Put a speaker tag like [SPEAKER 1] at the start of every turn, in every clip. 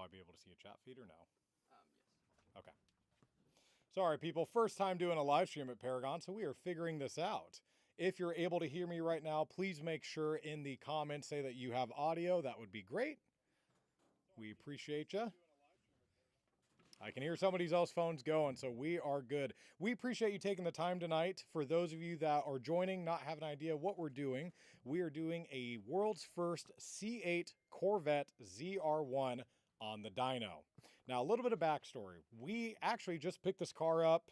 [SPEAKER 1] I be able to see a chat feed or no?
[SPEAKER 2] Yes.
[SPEAKER 1] Okay. Sorry, people. First time doing a live stream at Paragon, so we are figuring this out. If you're able to hear me right now, please make sure in the comments say that you have audio. That would be great. We appreciate you. I can hear somebody else's phones going, so we are good. We appreciate you taking the time tonight. For those of you that are joining, not have an idea what we're doing, we are doing a world's first C8 Corvette ZR1 on the dyno. Now, a little bit of backstory. We actually just picked this car up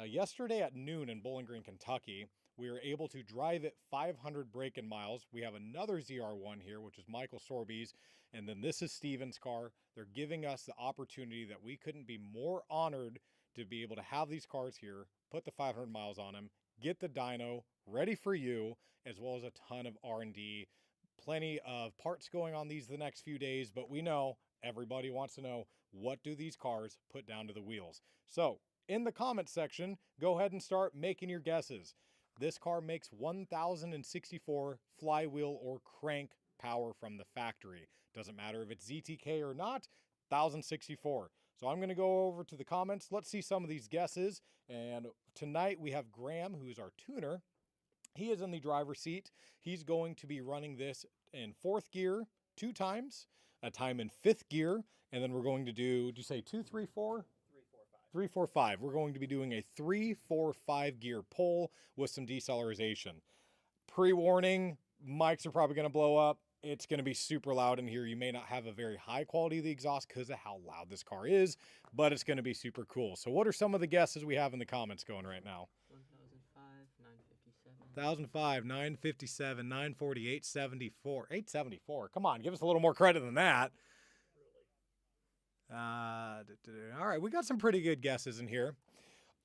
[SPEAKER 1] yesterday at noon in Bowling Green, Kentucky. We were able to drive it 500 break-in miles. We have another ZR1 here, which is Michael Sorby's, and then this is Steven's car. They're giving us the opportunity that we couldn't be more honored to be able to have these cars here, put the 500 miles on them, get the dyno ready for you, as well as a ton of R&D. Plenty of parts going on these the next few days, but we know everybody wants to know, what do these cars put down to the wheels? So in the comment section, go ahead and start making your guesses. This car makes 1,064 flywheel or crank power from the factory. Doesn't matter if it's ZTK or not, 1,064. So I'm going to go over to the comments. Let's see some of these guesses. And tonight we have Graham, who's our tuner. He is in the driver's seat. He's going to be running this in 4th gear 2 times, a time in 5th gear, and then we're going to do, did you say 2, 3, 4? 3, 4, 5. We're going to be doing a 3, 4, 5 gear pull with some decelerization. Pre-warning, mics are probably going to blow up. It's going to be super loud in here. You may not have a very high quality of the exhaust because of how loud this car is, but it's going to be super cool. So what are some of the guesses we have in the comments going right now?
[SPEAKER 2] 1,005, 957.
[SPEAKER 1] 1,005, 957, 940, 874. 874. Come on, give us a little more credit than that. All right, we got some pretty good guesses in here.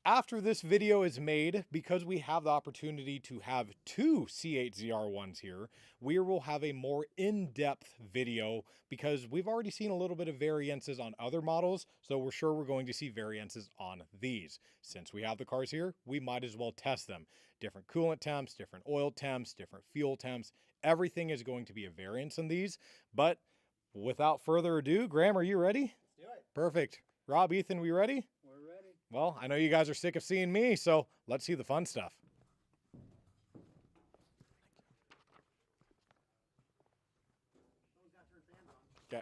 [SPEAKER 1] After this video is made, because we have the opportunity to have 2 C8 ZR1s here, we will have a more in-depth video because we've already seen a little bit of variances on other models, so we're sure we're going to see variances on these. Since we have the cars here, we might as well test them. Different coolant temps, different oil temps, different fuel temps. Everything is going to be a variance in these, but without further ado, Graham, are you ready?
[SPEAKER 2] Let's do it.
[SPEAKER 1] Perfect. Rob, Ethan, we ready?
[SPEAKER 2] We're ready.
[SPEAKER 1] Well, I know you guys are sick of seeing me, so let's see the fun stuff. Okay.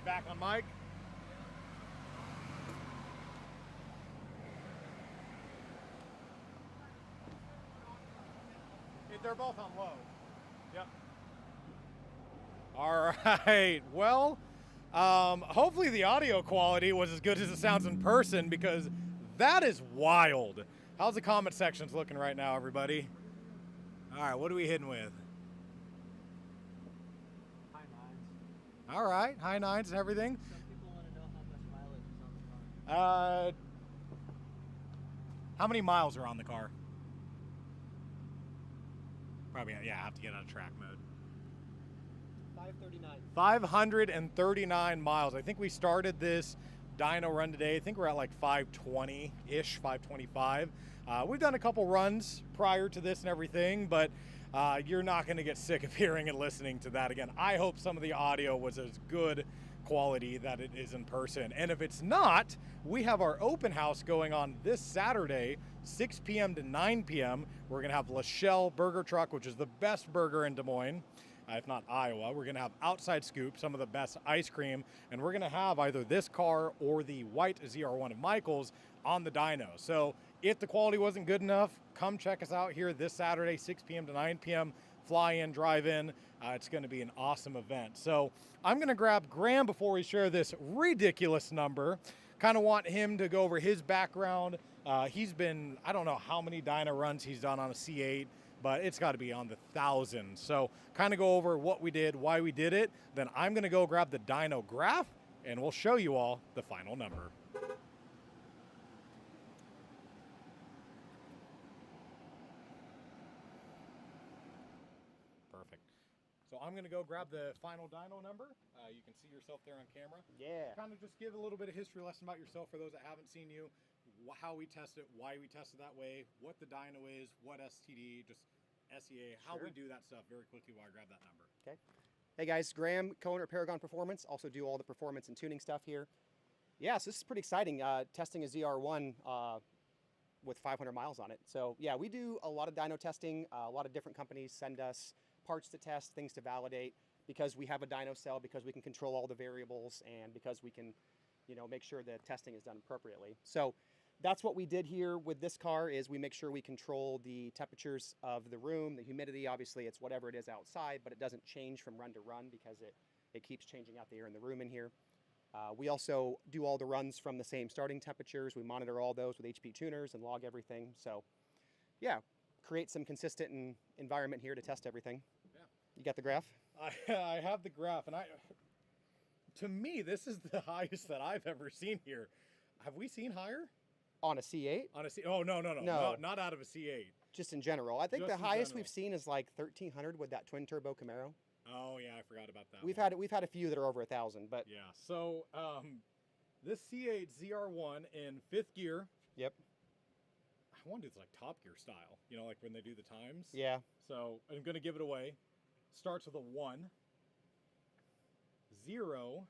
[SPEAKER 1] back on mic. They're both on low. Yep. All right. Well, hopefully the audio quality was as good as it sounds in person, because that is wild. How's the comment sections looking right now, everybody? All right, what are we hitting with?
[SPEAKER 2] High nines.
[SPEAKER 1] All right, high nines and everything.
[SPEAKER 2] Some people want to know how much mileage is on the car.
[SPEAKER 1] How many miles are on the car? Probably, yeah, I have to get out of track mode.
[SPEAKER 2] 539.
[SPEAKER 1] 539 miles. I think we started this Dyno-Run today. I think we're at like 520-ish, 525. We've done a couple runs prior to this and everything, but you're not going to get sick of hearing and listening to that again. I hope some of the audio was as good quality that it is in person. And if it's not, we have our open house going on this Saturday, 6 p.m. to 9 p.m. We're going to have Lachelle Burger Truck, which is the best burger in Des Moines, if not Iowa. We're going to have Outside Scoop, some of the best ice cream, and we're going to have either this car or the white ZR1 of Michael's on the dyno. So if the quality wasn't good enough, come check us out here this Saturday, 6 p.m. to 9 p.m. Fly in, drive in. It's going to be an awesome event. So I'm going to grab Graham before we share this ridiculous number. Kind of want him to go over his background. He's been, I don't know how many dyno runs he's done on a C8, but it's got to be on the thousands. So kind of go over what we did, why we did it. Then I'm going to go grab the dyno graph, and we'll show you all the final number. Perfect. So I'm going to go grab the final dyno number. You can see yourself there on camera.
[SPEAKER 2] Yeah.
[SPEAKER 1] Kind of just give a little bit of history lesson about yourself for those that haven't seen you, how we test it, why we test it that way, what the dyno is, what STD, just SEA, how we do that stuff very quickly while I grab that number.
[SPEAKER 3] Okay. Hey guys, Graham, co-owner of Paragon Performance, also do all the performance and tuning stuff here. Yeah, so this is pretty exciting, testing a ZR1 with 500 miles on it. So yeah, we do a lot of dyno testing. A lot of different companies send us parts to test, things to validate, because we have a dyno cell, because we can control all the variables, and because we can, you know, make sure the testing is done appropriately. So that's what we did here with this car, is we make sure we control the temperatures of the room, the humidity. Obviously it's whatever it is outside, but it doesn't change from run to run because it keeps changing out the air in the room in here. We also do all the runs from the same starting temperatures. We monitor all those with HP tuners and log everything. So yeah, create some consistent environment here to test everything. Yeah. You got the graph?
[SPEAKER 1] I have the graph, and to me, this is the highest that I've ever seen here. Have we seen higher?
[SPEAKER 3] On a C8?
[SPEAKER 1] On a C8? Oh, no, not out of a C8.
[SPEAKER 3] Just in general. I think
[SPEAKER 1] Just
[SPEAKER 3] the highest
[SPEAKER 1] general.
[SPEAKER 3] We've seen is like 1,300 with that twin turbo Camaro.
[SPEAKER 1] Oh yeah, I forgot about that.
[SPEAKER 3] We've had a few that are over 1,000, but
[SPEAKER 1] yeah. So this C8 ZR1 in 5th gear.
[SPEAKER 3] Yep.
[SPEAKER 1] I wonder if it's like Top Gear style, you know, like when they do the times.
[SPEAKER 3] Yeah.
[SPEAKER 1] So I'm gonna give it away. Starts with a 1, 0,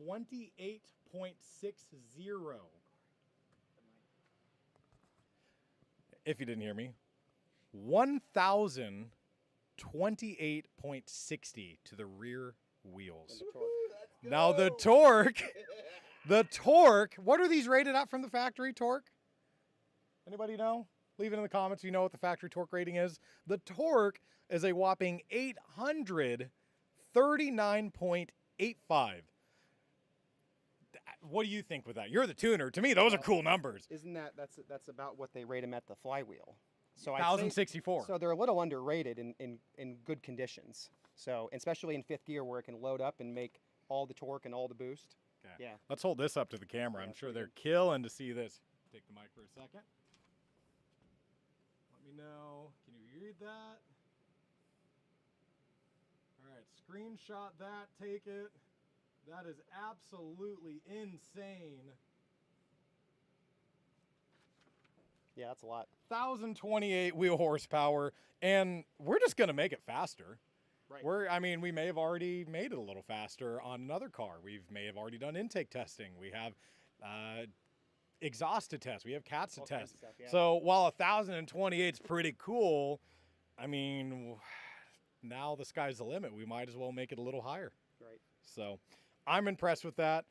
[SPEAKER 1] 28.60. If you didn't hear me, 1,028.60 to the rear wheels. Now the torque, what are these rated at from the factory, torque? Anybody know? Leave it in the comments if you know what the factory torque rating is. The torque is a whopping 839.85. What do you think with that? You're the tuner. To me, those are cool numbers.
[SPEAKER 3] Isn't that's about what they rate them at the flywheel? So
[SPEAKER 1] 1,064.
[SPEAKER 3] So they're a little underrated in good conditions. So especially in 5th gear where it can load up and make all the torque and all the boost.
[SPEAKER 1] Okay.
[SPEAKER 3] Yeah.
[SPEAKER 1] Let's hold this up to the camera. I'm sure they're killing to see this. Take the mic for a second. Let me know. Can you read that? All right, screenshot that, take it. That is absolutely insane.
[SPEAKER 3] Yeah, that's a lot.
[SPEAKER 1] 1,028 wheel horsepower, and we're just gonna make it faster.
[SPEAKER 3] Right.
[SPEAKER 1] I mean, we may have already made it a little faster on another car. May have already done intake testing. We have exhaust to test. We have cats to test.
[SPEAKER 3] Stuff, yeah.
[SPEAKER 1] So while 1,028 is pretty cool, I mean, now the sky's the limit. We might as well make it a little higher.
[SPEAKER 3] Right.
[SPEAKER 1] So I'm impressed with that.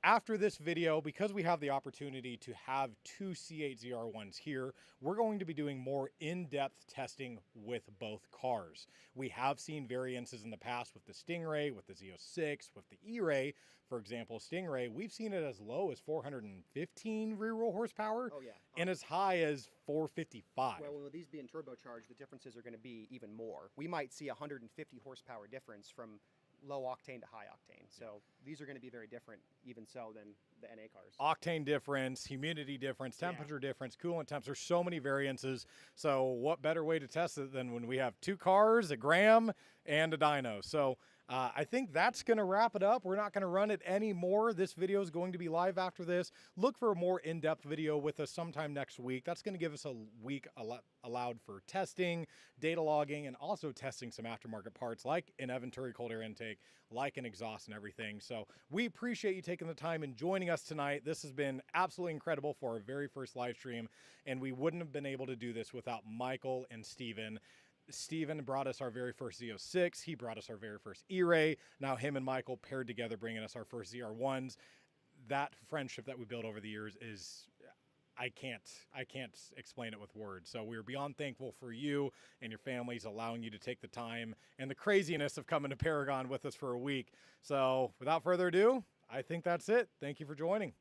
[SPEAKER 1] After this video, because we have the opportunity to have two C8 ZR1s here, we're going to be doing more in-depth testing with both cars. We have seen variances in the past with the Stingray, with the Z06, with the E-Ray. For example, Stingray, we've seen it as low as 415 rear wheel horsepower
[SPEAKER 3] Oh, yeah.
[SPEAKER 1] and as high as 455.
[SPEAKER 3] Well, with these being turbocharged, the differences are going to be even more. We might see 150 horsepower difference from low octane to high octane. So these are going to be very different, even so, than the NA cars.
[SPEAKER 1] Octane difference, humidity difference, temperature difference, coolant temps. There's so many variances. So what better way to test it than when we have two cars, a Graham, and a dyno? So I think that's going to wrap it up. We're not going to run it anymore. This video is going to be live after this. Look for a more in-depth video with us sometime next week. That's going to give us a week allowed for testing, data logging, and also testing some aftermarket parts like an Venturi cold air intake, like an exhaust and everything. So we appreciate you taking the time and joining us tonight. This has been absolutely incredible for our very first live stream, and we wouldn't have been able to do this without Michael and Steven. Steven brought us our very first Z06. He brought us our very first E-Ray. Now him and Michael paired together, bringing us our first ZR1s. That friendship that we built over the years is, I can't explain it with words. So we're beyond thankful for you and your families allowing you to take the time and the craziness of coming to Paragon with us for a week. So without further ado, I think that's it. Thank you for joining.